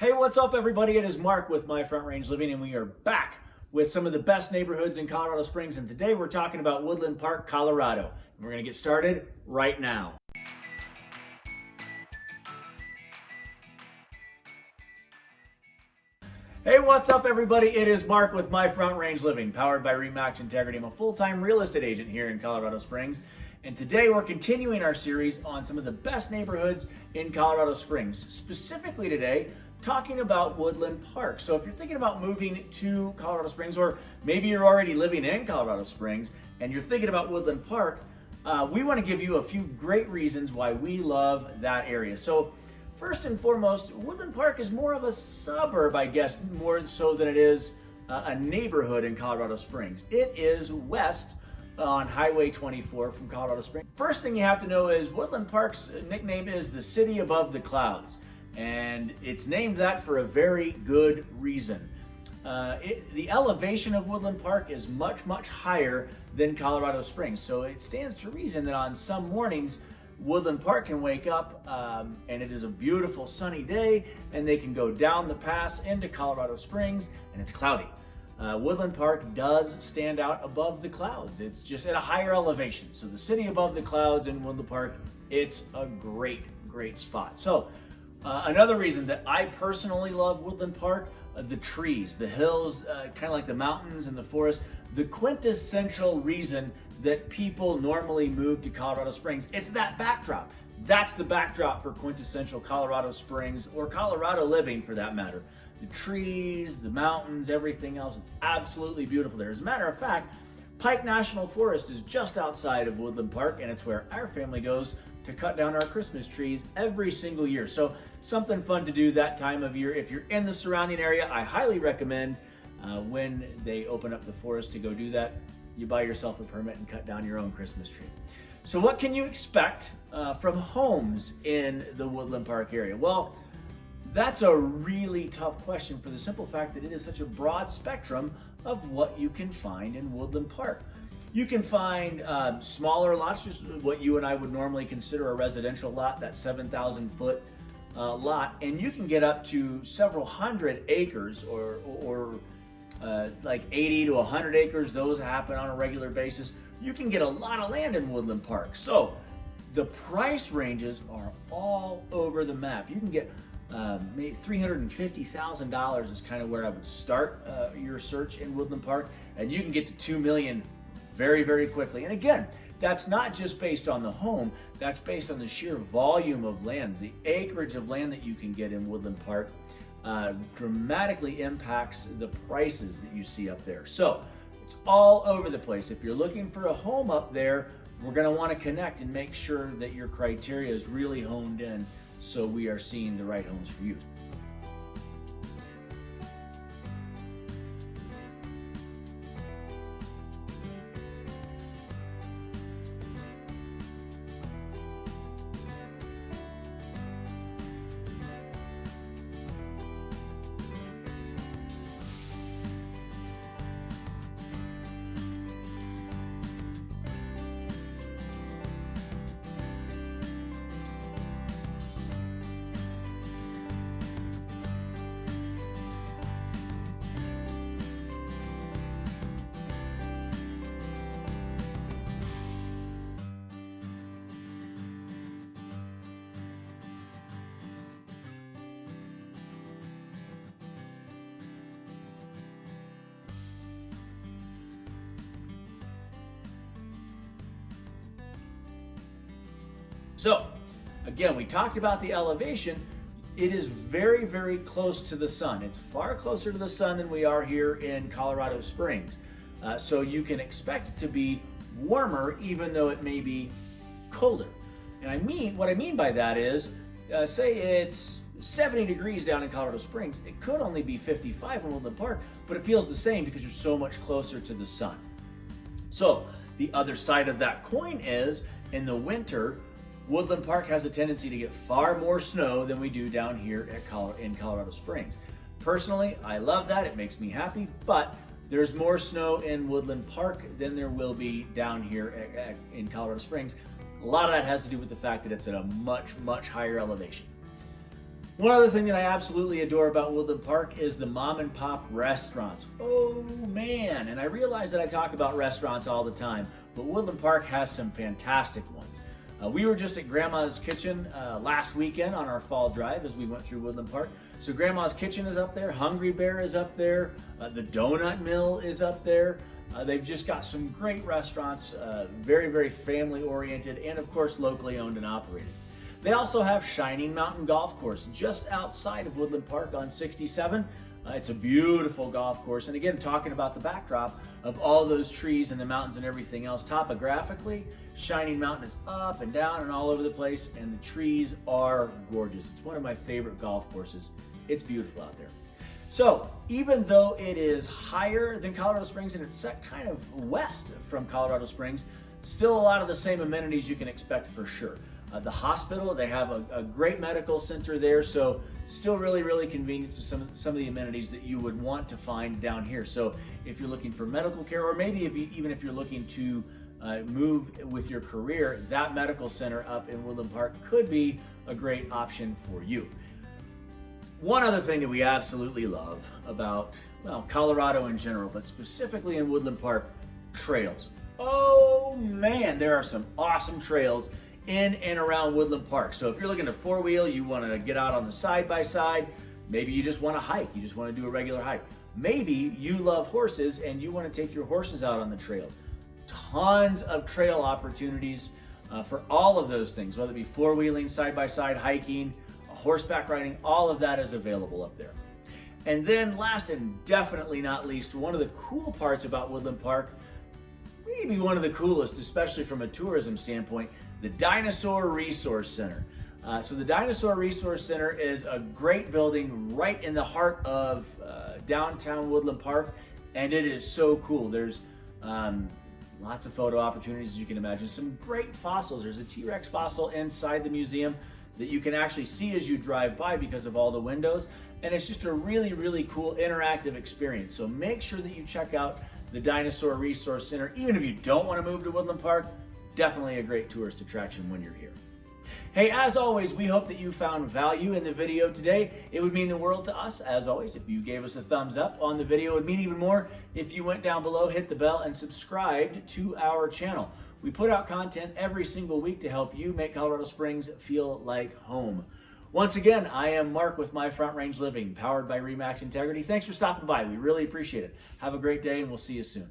Hey, what's up everybody? It is Mark with My Front Range Living, and we are back with some of the best neighborhoods in Colorado Springs, and today we're talking about Woodland Park, Colorado. And we're going to get started right now. Hey, what's up everybody? It is Mark with My Front Range Living, powered by RE/MAX Integrity. I'm a full-time real estate agent here in Colorado Springs, and today we're continuing our series on some of the best neighborhoods in Colorado Springs. Specifically today, talking about Woodland Park. So if you're thinking about moving to Colorado Springs, or maybe you're already living in Colorado Springs and you're thinking about Woodland Park, we want to give you a few great reasons why we love that area. So first and foremost, Woodland Park is more of a suburb, I guess, more so than it is a neighborhood in Colorado Springs. It is west on Highway 24 from Colorado Springs. First thing you have to know is Woodland Park's nickname is the city above the clouds. And it's named that for a very good reason. The elevation of Woodland Park is much, much higher than Colorado Springs. So it stands to reason that on some mornings, Woodland Park can wake up and it is a beautiful sunny day, and they can go down the pass into Colorado Springs and it's cloudy. Woodland Park does stand out above the clouds. It's just at a higher elevation. So the city above the clouds in Woodland Park, it's a great, great spot. So another reason that I personally love Woodland Park, the trees, the hills, kind of like the mountains and the forest, the quintessential reason that people normally move to Colorado Springs, it's that backdrop. That's the backdrop for quintessential Colorado Springs, or Colorado living for that matter. The trees, the mountains, everything else, it's absolutely beautiful there. As a matter of fact, Pike National Forest is just outside of Woodland Park, and it's where our family goes to cut down our Christmas trees every single year. So something fun to do that time of year. If you're in the surrounding area, I highly recommend when they open up the forest to go do that. You buy yourself a permit and cut down your own Christmas tree. So what can you expect from homes in the Woodland Park area? Well, that's a really tough question for the simple fact that it is such a broad spectrum of what you can find in Woodland Park. You can find smaller lots, just what you and I would normally consider a residential lot, that 7,000 foot lot, and you can get up to several hundred acres or like 80 to 100 acres. Those happen on a regular basis. You can get a lot of land in Woodland Park. So the price ranges are all over the map. You can get maybe $350,000 is kind of where I would start your search in Woodland Park, and you can get to $2 million very, very quickly. And again, that's not just based on the home, that's based on the sheer volume of land. The acreage of land that you can get in Woodland Park dramatically impacts the prices that you see up there. So it's all over the place. If you're looking for a home up there, we're going to want to connect and make sure that your criteria is really honed in so we are seeing the right homes for you. So again, we talked about the elevation. It is very, very close to the sun. It's far closer to the sun than we are here in Colorado Springs. So you can expect it to be warmer even though it may be colder. And what I mean by that is, say it's 70 degrees down in Colorado Springs, it could only be 55 in Woodland Park, but it feels the same because you're so much closer to the sun. So the other side of that coin is, in the winter, Woodland Park has a tendency to get far more snow than we do down here in Colorado Springs. Personally, I love that. It makes me happy, but there's more snow in Woodland Park than there will be down here in Colorado Springs. A lot of that has to do with the fact that it's at a much, much higher elevation. One other thing that I absolutely adore about Woodland Park is the mom and pop restaurants. Oh man, and I realize that I talk about restaurants all the time, but Woodland Park has some fantastic ones. We were just at Grandma's Kitchen last weekend on our fall drive as we went through Woodland Park. So Grandma's Kitchen is up there, Hungry Bear is up there, the Donut Mill is up there. They've just got some great restaurants, very, very family oriented, and of course locally owned and operated. They also have Shining Mountain Golf Course just outside of Woodland Park on 67. It's a beautiful golf course. And again, talking about the backdrop of all those trees and the mountains and everything else, topographically, Shining Mountain is up and down and all over the place, and the trees are gorgeous. It's one of my favorite golf courses. It's beautiful out there. So even though it is higher than Colorado Springs and it's set kind of west from Colorado Springs, still a lot of the same amenities you can expect for sure. The hospital, they have a great medical center there, so still really, really convenient to some of the amenities that you would want to find down here. So if you're looking for medical care, or maybe even if you're looking to move with your career, that medical center up in Woodland Park could be a great option for you. One other thing that we absolutely love about, well, Colorado in general, but specifically in Woodland Park, trails. Oh man, there are some awesome trails in and around Woodland Park. So if you're looking to four-wheel, you want to get out on the side-by-side, maybe you just want to hike, you just want to do a regular hike. Maybe you love horses and you want to take your horses out on the trails. Tons of trail opportunities for all of those things, whether it be four-wheeling, side-by-side, hiking, horseback riding, all of that is available up there. And then last and definitely not least, one of the cool parts about Woodland Park, maybe one of the coolest, especially from a tourism standpoint, the Dinosaur Resource Center. So the Dinosaur Resource Center is a great building right in the heart of downtown Woodland Park, and it is so cool. There's lots of photo opportunities, as you can imagine. Some great fossils. There's a T-Rex fossil inside the museum that you can actually see as you drive by because of all the windows, and it's just a really, really cool interactive experience. So make sure that you check out the Dinosaur Resource Center. Even if you don't want to move to Woodland Park, definitely a great tourist attraction when you're here. Hey, as always, we hope that you found value in the video today. It would mean the world to us, as always, if you gave us a thumbs up on the video. It would mean even more if you went down below, hit the bell, and subscribed to our channel. We put out content every single week to help you make Colorado Springs feel like home. Once again, I am Mark with My Front Range Living, powered by RE/MAX Integrity. Thanks for stopping by. We really appreciate it. Have a great day, and we'll see you soon.